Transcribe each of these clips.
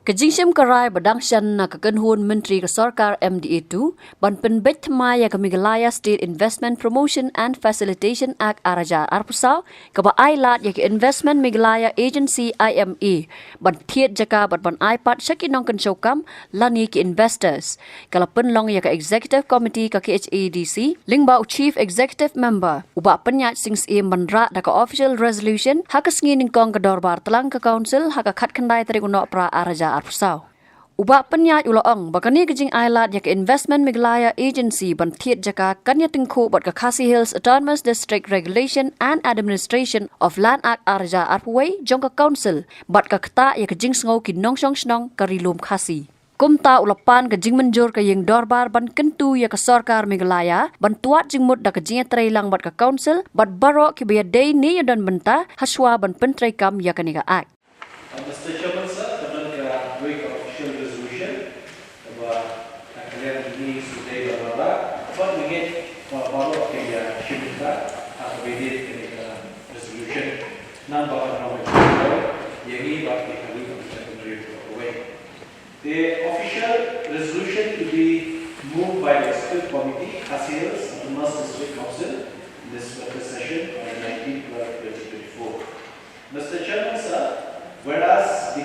Kejingsim karai badangshan na kakenhun Menteri ke Sorkar MDA2 ban penbet thmaya ke Meghalaya State Investment Promotion and Facilitation Act Araja Arpusau ke ba ailat ya ke Investment Meghalaya Agency IMA ban Thied Jaka ban iPad syakinong kensyokam lani ke investors kala penlong ya ke Executive Committee ke KHAD lingbau Chief Executive Member uba penyat sings manra da ke Official Resolution hakasngi ningkong ke dorbar telang ke Council haka khat kendai teri unok pra Araja Arpusau. Ubak penyat uloong bakani kejing ailat yak Investment Meghalaya Agency ban Thied Jaka kan Īatyngkhuh bat ke Khasi Hills Autonomous District Regulation and Administration of Land Act Araja Arpway jong ke Council bat ke keta yak kejing sengau ki nongsong snong ke rilum Khasi. Kumta ulapan kejing menjur ke yang dorbar ban kentu ya ke Sorkar Meghalaya ban tuat jingmut da kejing trailang bat ke Council bat barok ki biya day ni dan benta haswa ban pentrai kam ya ke Niga Act. Mr. Chairman, sir, the week of official resolution about kalian ini sudah berapa? Apa mungkin baru kita syukur upgrade ke resolution number yang ini bagi kami untuk away. The official resolution to be moved by the Executive Committee, Khasi Hills Autonomous District Council, in this session on the 19th of 2024. Mr. Chairman, sir. Whereas the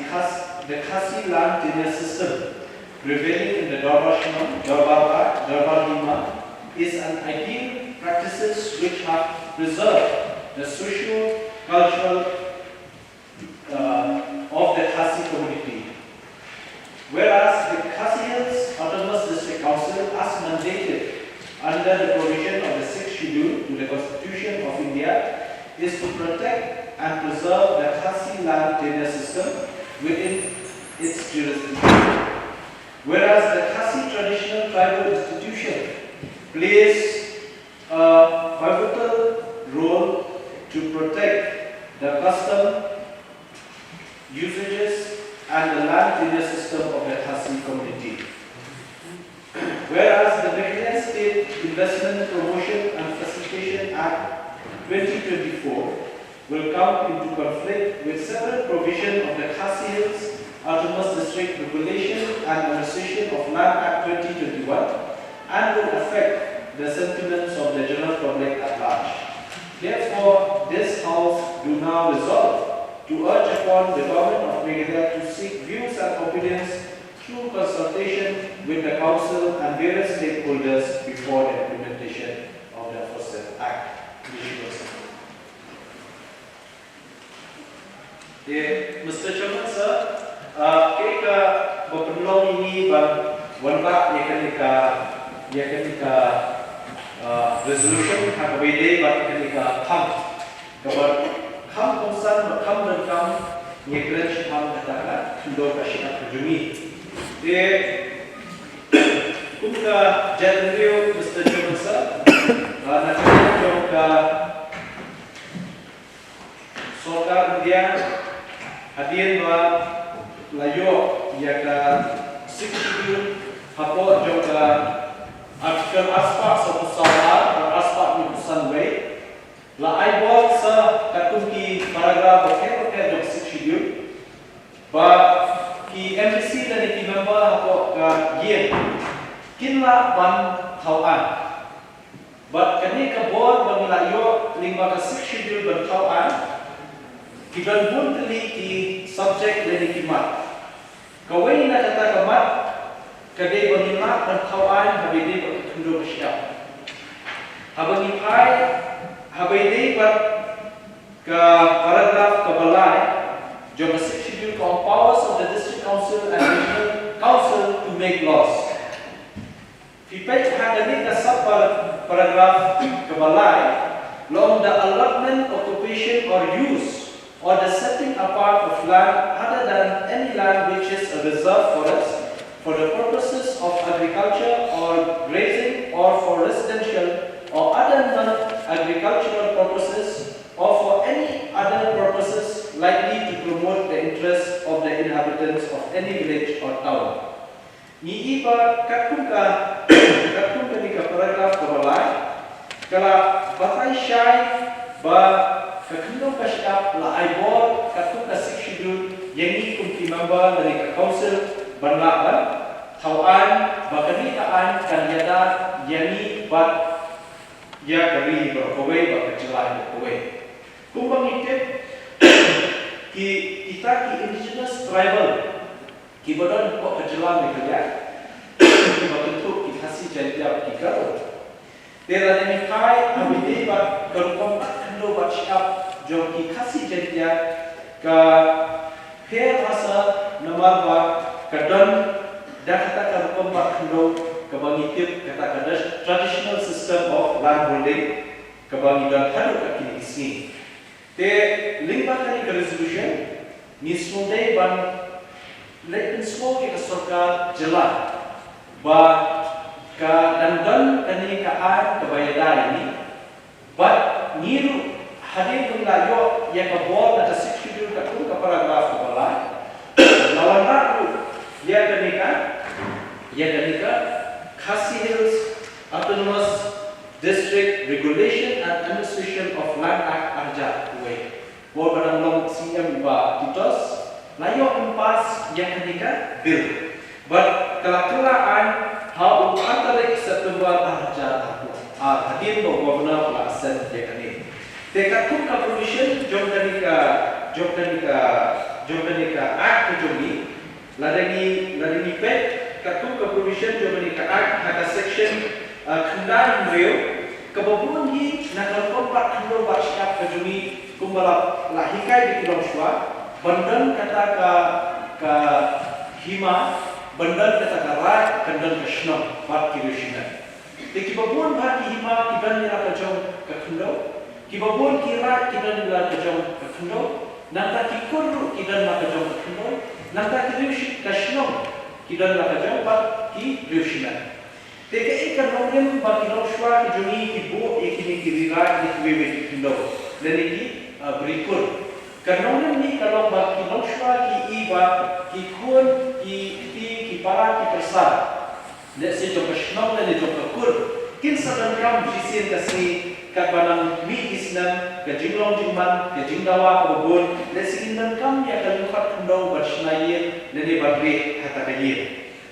Khasi land tenure system prevailing in the Dorbar Shillong, Dorbar IMA is an ideal practices which have preserved the socio-cultural of the Khasi community. Whereas the Khasi Hills Autonomous District Council, as mandated under the provision of the 6th Schedule to the Constitution of India, is to protect and preserve the Khasi land tenure system within its jurisdiction. Whereas the Khasi traditional tribal institution plays a pivotal role to protect the custom, usages and the land tenure system of the Khasi community. Whereas the Meghalaya State Investment Promotion and Facilitation Act 2024 will come into conflict with several provisions of the Khasi Hills Autonomous District Regulation and Administration of Land Act 2021 and will affect the sentiments of the general public at large. Therefore, this House do now resolve to urge upon the Government of Meghalaya to seek views and opinions through consultation with the Council and various stakeholders before the implementation of the aforesaid Act. Mr. Chairman, sir, kita berpeluang ini wanbak yakan resolution KHAD yakan kabar kam konsan kam dan kam nyekren sham katakan sudah kasih terjumi. Kumka jadwal Mr. Chairman, sir, nak kita Sorkar India hadir layo ya ka 6 Schedule hapo juga artikel aspa sawar dan aspa nutusan way la aibol sa katunki paragraph ke jog 6 Schedule ba ki MPC dan ki member hapo ka yen kinla ban thawan but kani ka board ban layo lingba ka 6 Schedule ban thawan Kiban pun teli ki subjek leni kimat. Kawai na kata kamat, kadai bangimat dan kawan habide bertunjuk siap. Habangipai habide ber ke paragraf kebalai, jom schedule powers of the district council and regional council to make laws. Fipai hadani ke sub paragraf kebalai, long the allotment, occupation or use or the setting apart of land other than any land which is a reserve forest for the purposes of agriculture or grazing or for residential or other non-agricultural purposes or for any other purposes likely to promote the interests of the inhabitants of any village or town. Ni iba katung ni ka paragraf kabalai kala batai syai ba Kakino kasyap la aibor katung ka 6 Schedule yang ini kumpi member dari council banlaban tauan bakani taan kan yada yang ini bat ya dari berkowe bakajlah berkowe kumbang itu kita indigenous tribal kibadan kok kejelang Meghalaya bentuk kita si jadi Kyrwoh Dera ni kai abide ba kerkom kendo ba siap jo ki kasi jadi ka her asa namar ba kadon dah kata kerkom ba kendo ka bangitip kata kada traditional system of land holding ka bangidan haru ka kini isni te lingba kani ka resolution ni sunday ban lekin semua ke Sorkar jelas ba ka dandan kani KHAD kebayadar ini bat niru hadir melayo yang kebor ada seksudul kakun ke paragraf kepala lawan raku ya kenika Khasi Hills Autonomous District Regulation and Administration of Land Act Arja way bor badang long CM ba titos layo empas yang kenika bill but kelak-kelakan how antara September Arja hadir bo governor pelasan dia kini dekat tu permission jom kenika act kejogi ladani pet katu permission jom kenika act ada section kendaan real kebabun hi nak kompak kendo ba siap kejogi kumbalap lahikai di Kilong Shua bandan kata ka hima bandan kata karat kandan kashnam bat kirishina kibabun bhat hima kiban nila kajong kakhundo kibabun kirat kiban nila kajong kakhundo nanta kikurru kiban nila kajong kakhundo nanta kirish kashnam kiban nila kajong bat kirishina teke ikan nongem ba Kilong Shua kijungi kibo ekini kirirat nikwewe kakhundo dan iki berikut kanongem ni kalau ba Kilong Shua ki iba ki kun ki para ki persat let's say jom kashnong dan jom kakur kin sadan kam jisin kasi kat banang mi isnam ke jinglong jingman ke jingdawa ke bubun let's say indan kam ya kan lukat kundau bersnayer dan dia bagre kata kayir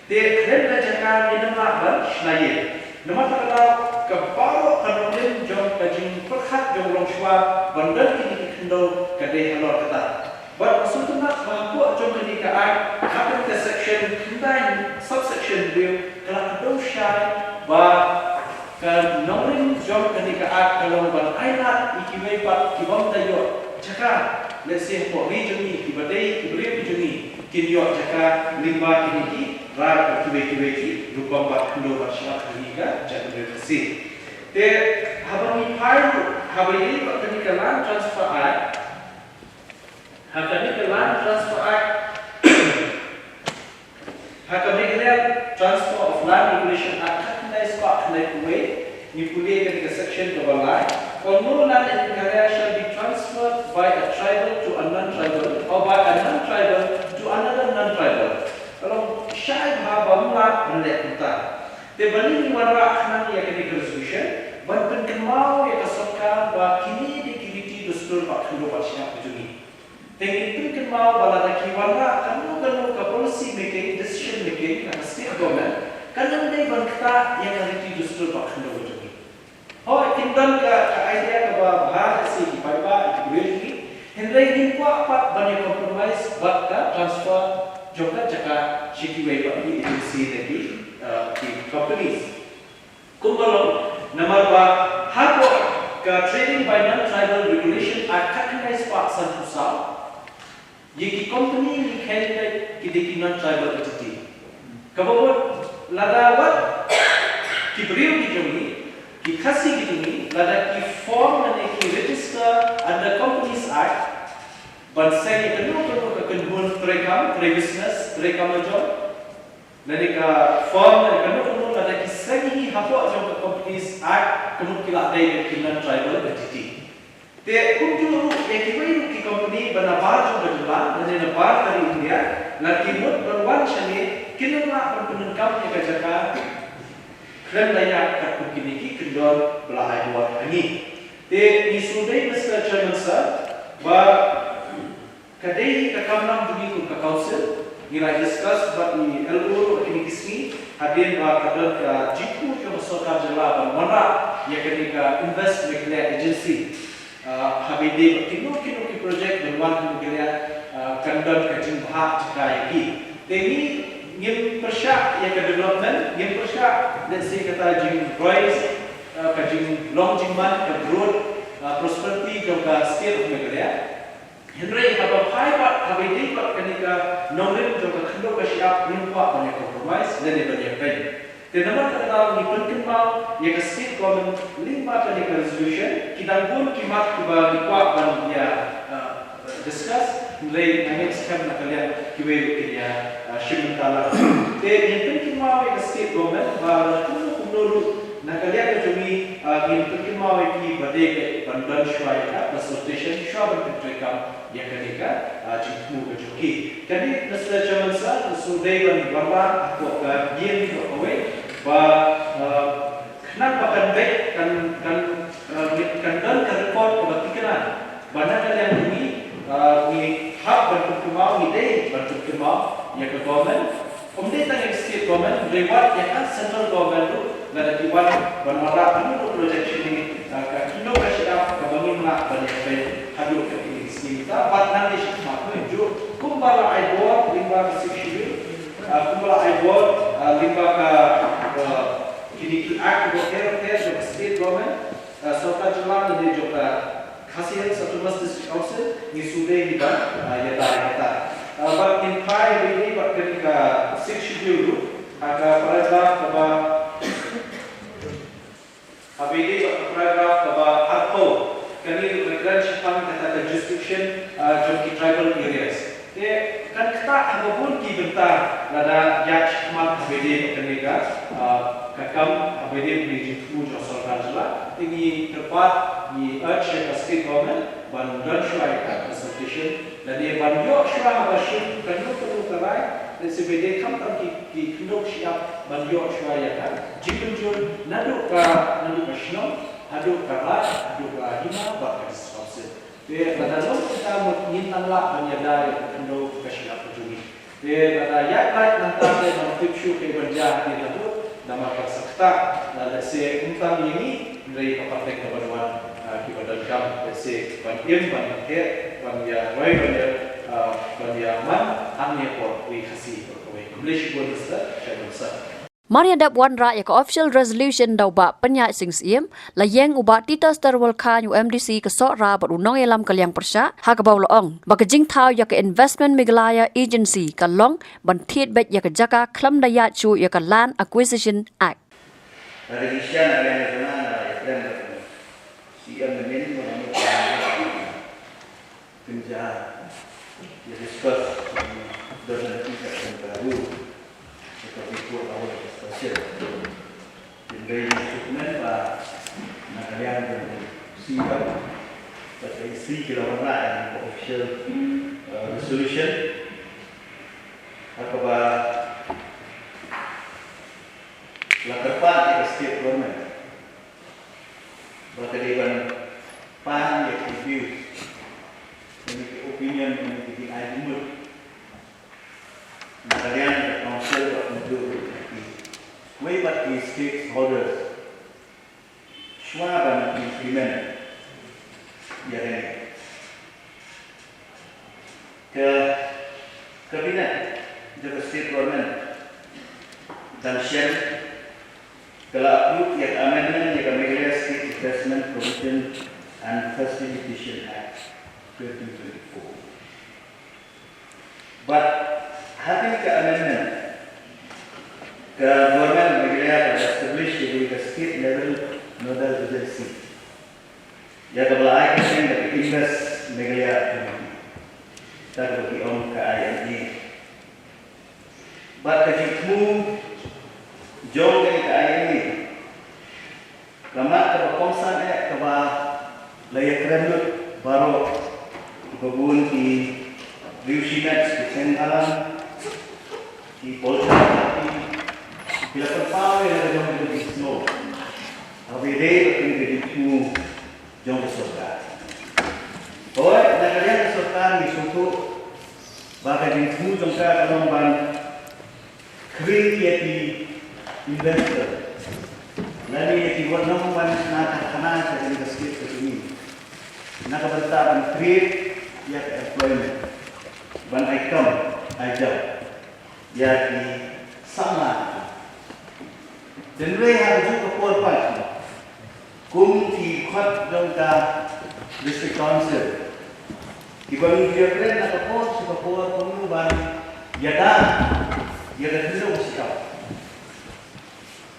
te kren ka jaka dinamlah bersnayer nama takala ke baro kanongin jom ke jing perkhat jom long shwa bandan kini kundau ke de halor kata but maksudnya bahawa jom ketika akan ke section kendai subsection dia kalau kedua syai bah ke nombor jom ketika kalau ban ainat ikiwei pat kibam tayo Jaka let's say for region ni kibadai kibri region ni kinyo Jaka limba kiniki rar kiwei rupa pat kedua syai kenika jadi bersih te habang ipai habai pat ketika land transfer act Hakami Land Transfer Act, Hakami Transfer of Land Regulation Act, Hakami Spot Connect Way, Nipuli ke section kebalai. For no land in Meghalaya shall be transferred by a tribal to a non-tribal, or by a non-tribal to another non-tribal. Kalau syai bhamla benda kita. Tebali ni warna kanan yang kini resolution, banten kemau yang Sorkar bah kini dikiriti dustur pak kendo pak siap kejuni. Tengah itu mau balada kiwala kamu ke policy making, decision making, ke state government, kalau ada bangkita yang ada di justru pak kendo begini. Oh, tindan ke idea ke bahas si kipai ini, hendai ini apa banyak compromise buat ke transfer juga Jaka CTW pak di agency dari di companies. Kumbalong nomor hapo ke trading by non-tribal regulation akan kena pak santusau. Ye company ni khelkai ki non-tribal entity. Kababot ladawat ki brio ki jongi ki khasi ki jongi lada ki form and ki register under Companies Act ban sai ki kanu ka kanbun trekam business trekam job nani ka form and kanu lada ki sai hapo job Companies Act kanu kila dai ki non-tribal entity. Te kunjuru ekiwai ki company banabar jo berjalan dan nabar dari India lagi mud berwan shani kinala penengkam ya Jaka kren layak kat kini ki kendor belahai buat ani te ni sudai Mr. Chairman sir ba kadai ka kamnam duni ku ka council nilai discuss but ni LO ini kismi hadin ba kadal ka jiku ke Sorkar jela ban mana ya ketika invest Meghalaya agency habide kino ki project berwan Meghalaya kandang kajing bahak jika lagi demi ngim persya ya ke development ngim persya let's say kata jing rise kajing long jingman ke growth prosperity juga state of Meghalaya Henry haba paibat habide bat kenika nongrim juga kendo kasyak nimpa banyak compromise dan banyak baik. Dan nama kata ni penting mau ya state government lima kenika resolution kita pun kimat kuba nikwa ban dia discuss mulai angin sekarang nak kalian kiwe dia Shillong Mail. Dan yang penting mau ya state government baru kumnuru nak kalian kami yang penting mau ki badai bandan syuaya consultation syuaya berkaitan yang ketika jikmu kecuali. Jadi nasib zaman sa sudah berwarna aku yen away kenapa kan baik kan dan rekod kebatikan. Banyak kalian ini ni hak berkembang ide berkembang yang ke government. Kemudian yang state government lewat yang kan central government tu ada dibuat berwarna penuh projek ini. Kino kasih kebangin lah banyak baik hadut ke kita batang di sini macam itu kumpala aibor limba kesini kumpala aibor limba ke kini act berkaitan dengan state government Sorkar jalan ini juga hasil satu masjid council ini sudah dibuat ya dah but in Thied ini berkaitan ke 6 schedule agak paragraf keba habis paragraf keba harpo kami bergerak Jepang kata jurisdiction di tribal areas. Kan kita apapun ki bentar lada judge mat habede kenika kakam habede di jitu jo Sorkar jela. Ini tepat di urge state government bandan syuai consultation dan dia banyo syuai habasin kanyo perlu terai dan sebede kam tam ki kendok siap banyo syuai kan. Jikun nadu ka Shillong aduk kalah, aduk IMA bakal sponsor. Dia pada kita mengintan lah menyadari kendo kesyap juni. Dia pada yang lain nanti dia menfixu ke berjah di itu nama persakta. Lalu se untam ini dari kapal kebaruan kibadan kam se banyak banyak banyak banyak man hanya por wikasi berkawin. Malaysia pun besar, saya besar. Maria dap wan ra ya ka official resolution dau ba penya sing siem la yeng uba tita starwal khan UMDC ka so ra ba unong elam kalyang persya ha ka baw loong ba ka jing thau ya ka investment Meghalaya agency ka long ban Thied bet ya ka Jaka klam da ya chu ya ka land acquisition act Resolution ada yang sebenarnya yang CM ini penjara ya discuss dengan tingkat baru seperti kuat awal dari dokumen pak nak kalian siap pada isi kilometer yang official resolution apa la tepat di state government berkaitan pan yang review memiliki opinion memiliki IMA kalian council untuk we but the stakeholders semua akan implement ya ini ke kabinet juga state government dan share kalau approve yang amendment yang Meghalaya State Investment Promotion and Facilitation Act 2024 but having the amendment the government Meghalaya has established a state level nodal agency. Ya kalau I can that invest Meghalaya community. That will be on KHAD. But if you move jauh dari KHAD, lama kebakomsan keba layak rendut baru kebun di Riusimet di Sengkalan di Polda bila terpawe ada jom di snow, habis ini jadi jom Sorkar. Oh, nak kalian Sorkar di suku Īatyngkhuh jongka kalong ban creative investor. Lali yati warnong ban nakakana sa kanilang skit sa sini. Nakabanta ban trade yak employment. Ban income ajab. Yaki sama. Dan re harus kapol pan. Kum ti KHAD jongka district council. Ibang dia keren nakapol sa kapol kung ban yada dulu sikap.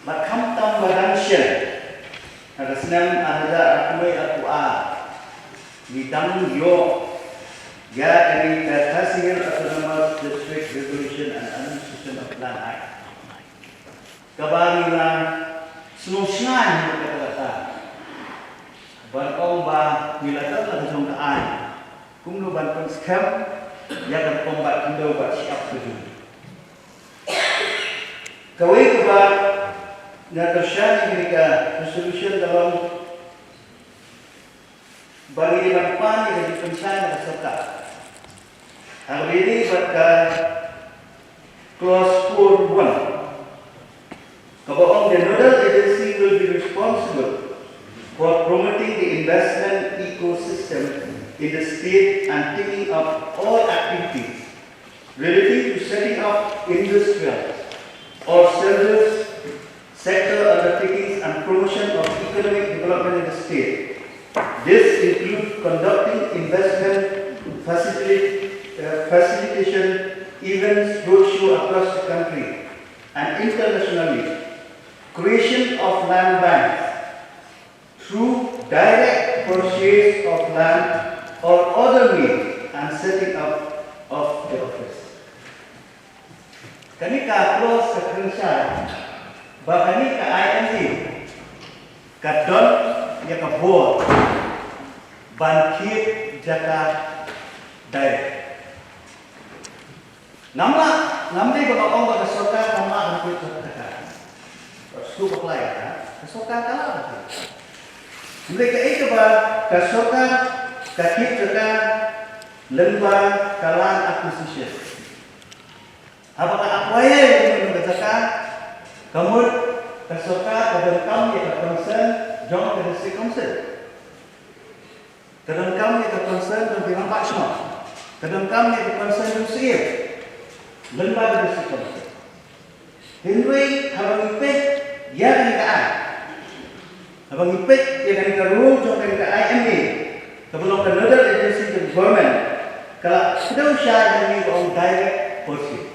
Makam tam baransyan. Ada senang ada aku Nidang yo ya dari Hasil Autonomous District Regulation and Administration of Land Act. Kabangila sunusyan mo kata ban ba nilatan la jong kaan kung no ban pun scam ya kan kombat kindo ba siap tu. Kawai ba na tersyari mereka resolution dalam bagi ban yang dipensan oleh Sorkar. Hari ini pada clause 4.1 Kyrwoh, the nodal agency will be responsible for promoting the investment ecosystem in the state and taking up all activities relating to setting up industrial or service sector undertakings and promotion of economic development in the state. This includes conducting investment facilitation events roadshow across the country and internationally, creation of land banks through direct purchase of land or other means, and setting up of the office. Kanika close sa bahkan ka IMA kadon ya ka board bangkit Jaka direct namde ba ong ba Sorkar nama ang kuit ka su ba play ka Sorkar kala ba mereka itu ba ka Sorkar ka kit Jaka lemba kalan acquisition apakah akwaya yang mengerjakan kamu Sorkar kadang ya concern jong ke district council kadang ya concern jong bilang pak semua kadang ya concern jong sih lembaga district council Henry habang ipet ya kan kaan habang ipet ya kan rule jong kan ka IMA sebelum ke nodal agency of government kalau sudah usah dengan orang direct purchase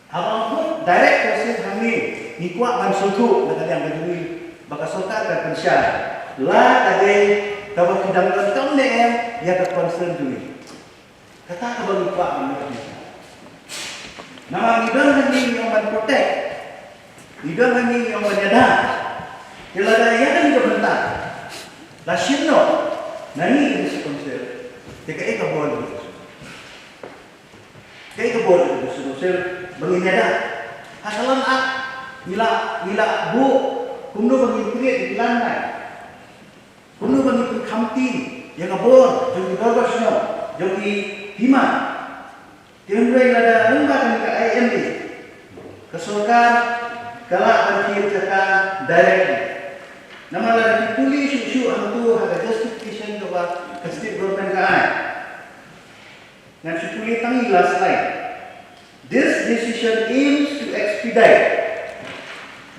habang pun direct purchase kami ikuat ban sutu dengan yang berdui baka Sorkar dan pensya la tadi kalau tidak nonton deh ya ke concern dulu kata kalau ikuat menurut nama hidung ini yang ban protect hidung ini yang menyada kalau ada yang kan juga bentar la shino nani ini sponsor jika itu boleh jika boleh sponsor menginyada hasalan Mila bu kuno bagi create di lantai kuno bagi kamti yang abor jadi dorosno jadi hima Tiada ada lembaga ke IMA ke Sorkar kalau bagi Jaka directly nama lagi tulis isu antu ada justification ke state government kan dan tulis tangi last line this decision aims to expedite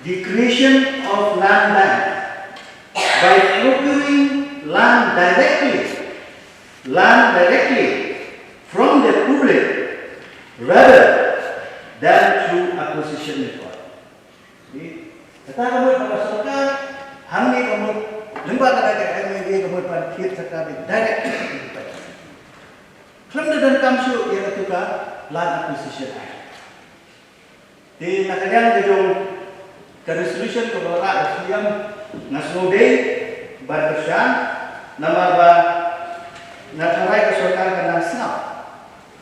the creation of land bank by procuring land directly from the public rather than through acquisition method. Kata kamu pada Sorkar, hanya kamu lembaga IMA kamu pakai sekali direct. Kalau dan kamu yang itu kan land acquisition. Di nakadang jejong ke resolution ke bawah siam nasnode berkesan nama ba naturai ke Sorkar kena snap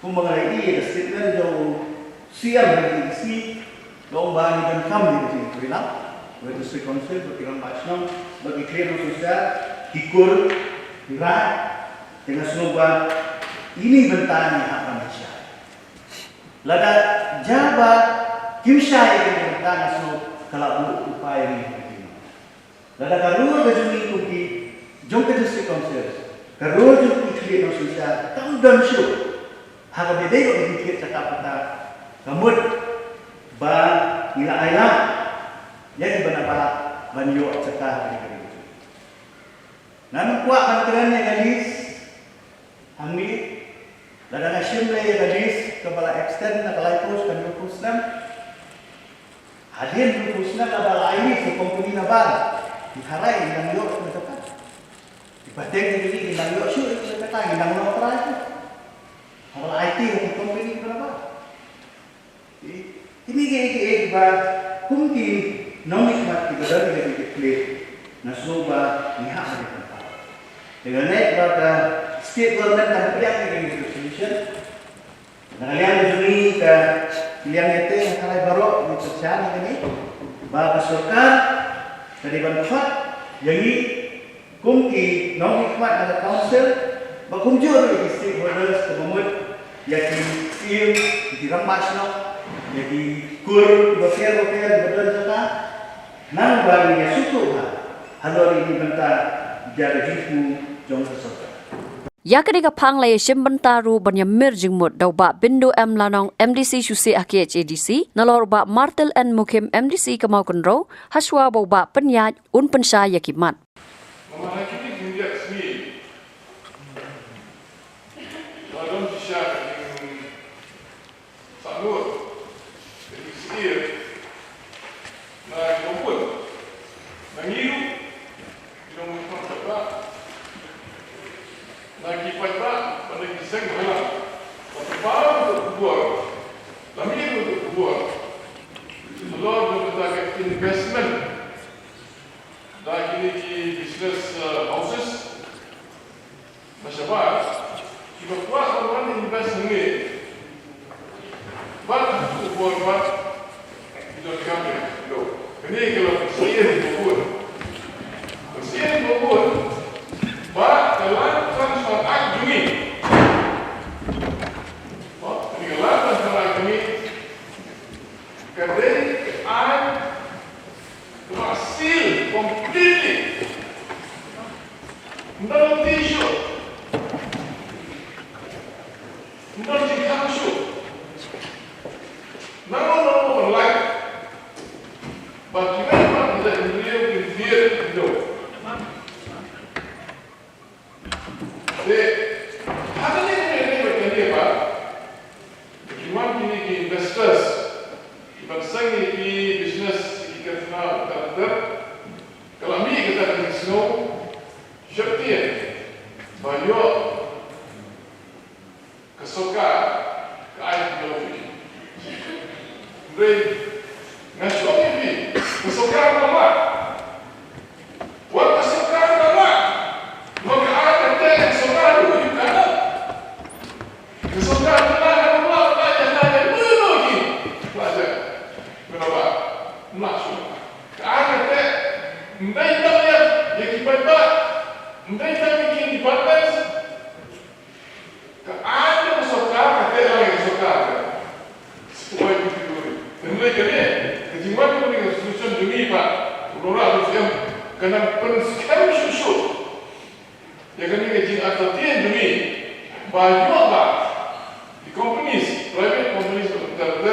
mengenai ini statement jauh siam dari isi lomba ni dan kami di bilang district council berkira macam bagi clear sosial dikur dirai dengan semoga ini bentarnya apa Malaysia Lada jaba kimsha yang kita nasu kalau upaya ini. Lada karua gajuni kuki jom ke district council. Karua jom ikli nasusha tam dan syu. Haga bede ko dikit cakap kata kamut ba ila ayam yang benapa banyo cakap hari. Namun kuat bantuannya gadis, ambil, ladang asyum lagi gadis, kepala extend, kepala pos, kan Islam. Hadir Islam adalah ini sekompuni nabal, diharai indang yok betul. Dibanding ini indang yok syur itu kata indang nok terakhir. Kalau IT sekompuni berapa? Ini kita kumki nomik mat kita dari kita nasuba nihak ada. Dengan naik pada state government dan pilihan yang constitution, kalian juni ke pilihan itu yang kalian baru di percaya ini, bahwa Sorkar dari bantuan yang ini kumki non hikmat ada council, bakumjur di stakeholders kemamut yang di rampas no, jadi kur bokeh betul Jaka, nang bagi yang suku halor ini bentar jadi jumpu. Yakni kapang lay shimbentaru banya mirjingmut dauba bindu lanong MDC Susi KHAD nalor ba Martel and Mukim MDC kamau kunro haswa ba penyaj pensya yakimat. Lagi pada pada kisah malam, waktu baru untuk buat, lami untuk buat, kalau kita investment, lagi ni business houses, masyarakat, kita buat orang invest ni, bang untuk buat, kita kami, ini kalau saya buat, Pak, dalam transfer agami, ini dalam transfer agami, kerana hasil completely, no tissue, no tissue, no light, bagaimana kita beliau itu? Ada ni berkali apa? Cuma kini investors, bangsa ni business kita nak karakter. Kalau ni kita nak snow, syaitan, banyak kesokan, kait geologi. Beri nasional ni kesokan apa? Buat kesokan apa? Maka ada kesokan tu juga. Kesokan adalah Allah yang menguji pelajar. Kenapa? Masuk. Ada te, mereka yang kita, mereka bikin di batas. Ada kesokan, ada yang kesokan. Semua itu dulu. Dan mereka ni, kejiwaan itu dengan solusi dunia pak. Orang harus yang kena pensekian susu. Yang kami kecil atau tiada demi banyak lah di companies, private companies tertentu,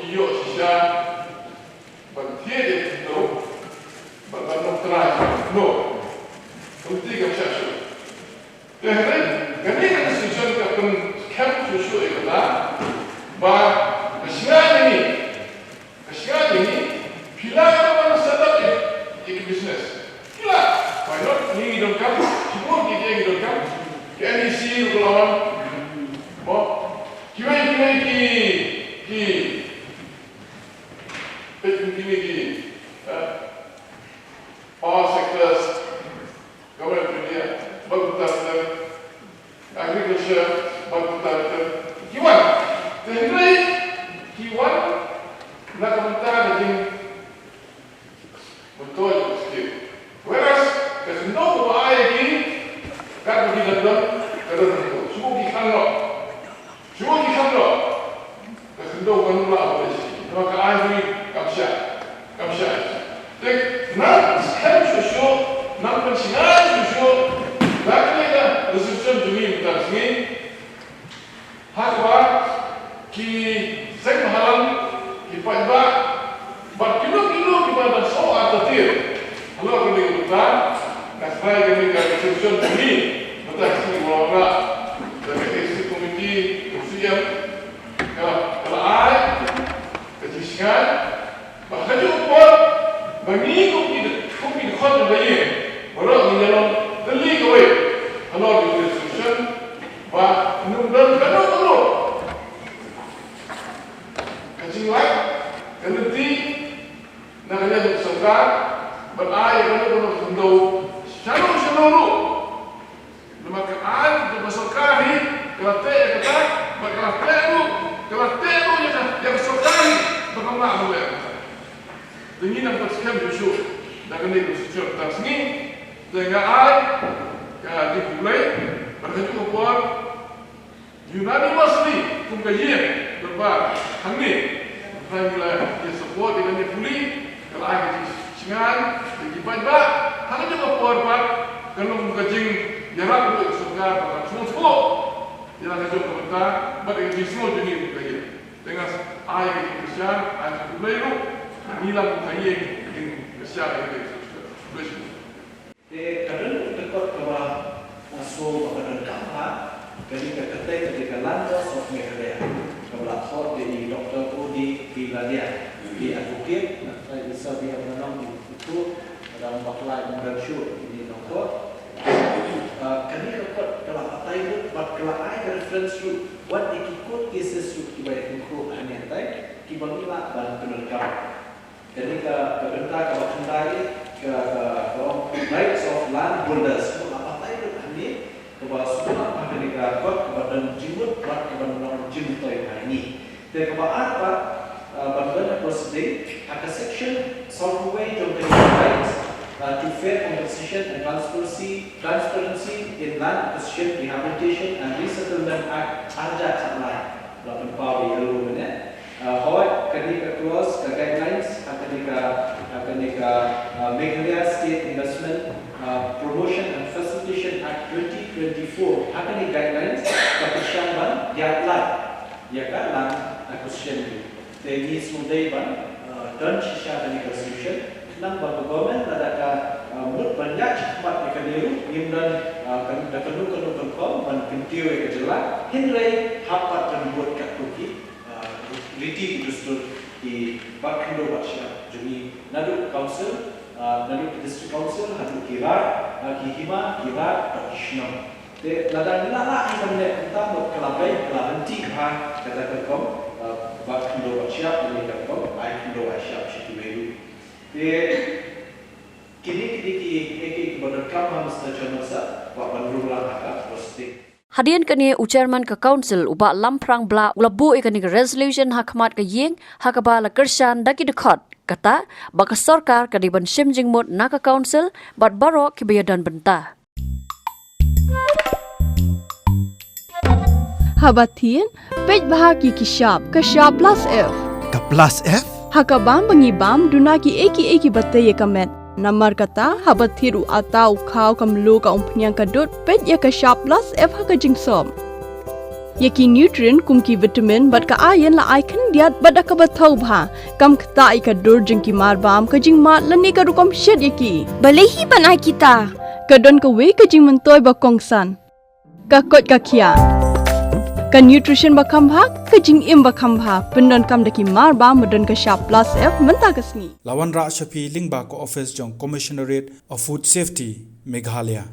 yuk sisa, bertiada itu, berbanyak terakhir, no, penting kami syarat. Jadi kami kena solusi kepada camp susu itu lah, bahawa kesenangan ini, pilar mana setup ini business, pilar. Why not? Ni don't come. Semua kita don't come. KNC lawan. Kira power sectors, government India, bagutatan, agriculture, bagutatan. Kiwan, tenai kiwan nak komentar dengan betul sikit. Whereas there's no way kan di dalam semua di kantor nan kan shusho nan kan singan shusho laklega resolution jumi mutasni hakwa ki zeng halam ki paiba bat kilo ki pada so atatir halo ko ni utan nasbai kami ka resolution jumi mutasni wala dari executive committee usiam kalau ai kejisian bahkan juga bagi kopi khot bayi baru menjalan deli kowe kalau di resolution bah nunggu kanu kajian nanti nakanya untuk Sorkar berai kalau untuk shalom maka ai untuk Sorkar ni kalau kata kalau yang Sorkar ni berkembang boleh dengan apa sekian justru dengan itu secara tasni dengan ai dimulai berkata kuat unanimously kumkajian berapa kami bila dia support dengan dia pulih kalau ai singan dibaca hanya juga kuat kalau mengkajing jarak untuk Sorkar akan semua jalan itu komentar bagi semua dunia kumkajian dengan ai Kristian ai kumulai itu nilang kaya yang besar ini betul. Kadang tekot kewa masuk pada kamera, ketika ketika landas of Meghalaya, kebelah hot di Dr. Udi Īatyngkhuh di advocate, saya bisa dia menang itu dalam bakal modal show ini doktor. Ketika tekot kelah apa itu, buat kelah reference to what ikut cases to Īatyngkhuh hanya tay, kibangilah dan penerkam. Ketika pemerintah kembali ke rights of landholders, apa itu ini kepada semua ketika kepada jimut kepada non jimut ini. Dan kepada apa bagaimana prosedur? Ada section solve way to the rights to fair compensation and transparency in land acquisition, rehabilitation and resettlement act ada lain. Dalam power itu benar. How ketika clause guidelines ketika Meghalaya State Investment Promotion and Facilitation Act 2024 ketika guidelines kepisyamban diatlah ya kan land acquisition ini sudah dan sisa ketika solution nang government ada mut banyak cepat dikeniru imdan kenu dan pentiu ke jelas hindrai hapat membuat kakuki Riti Dustur di Bakhndo Baksha, jadi Nadu Council, Nadu District Council, Nadu Kirat, Kihima, Kirat, Shillong. Jadi ladang nilai ini kami kita buat kelabai, kelabenti kata kerkom Bakhndo Baksha, ini kerkom Bakhndo Baksha situ baru. Jadi kini keberdekaan mesti terjemah buat berulang agak pasti. Hadian kini uchairman ke council ubah lamprang bla ulabu ikani ke resolution hakmat ke ying hakaba la kershan daki dekat kata baka Sorkar kadiban shimjing mut na ke council bat baro kibayadan bentah. Habatin pej bahagi kishab plus F. Ka plus F? Hakabam bangibam dunaki eki batay kamet. Namar kata habat thiru atau kau kamlu ka umpnyang kadut pet ya ka sharp plus F ha ka jingsom. Yaki nutrient kumki vitamin bat ka iron la icon diat bat ka bathau bha kam kta I ka dur jingki mar bam ka jing mat lani ka rukom shed yaki. Balehi banai kita. Ka don ka we ka jing mentoy ba kongsan. Ka kot ka kia. Ka nutrition ba kambha ka jing im ba kambha pendon kam daki mar ba modon ka sharp plus F menta ka sni. Lawan Ra Shafi Lingba ko office jong Commissionerate of Food Safety Meghalaya.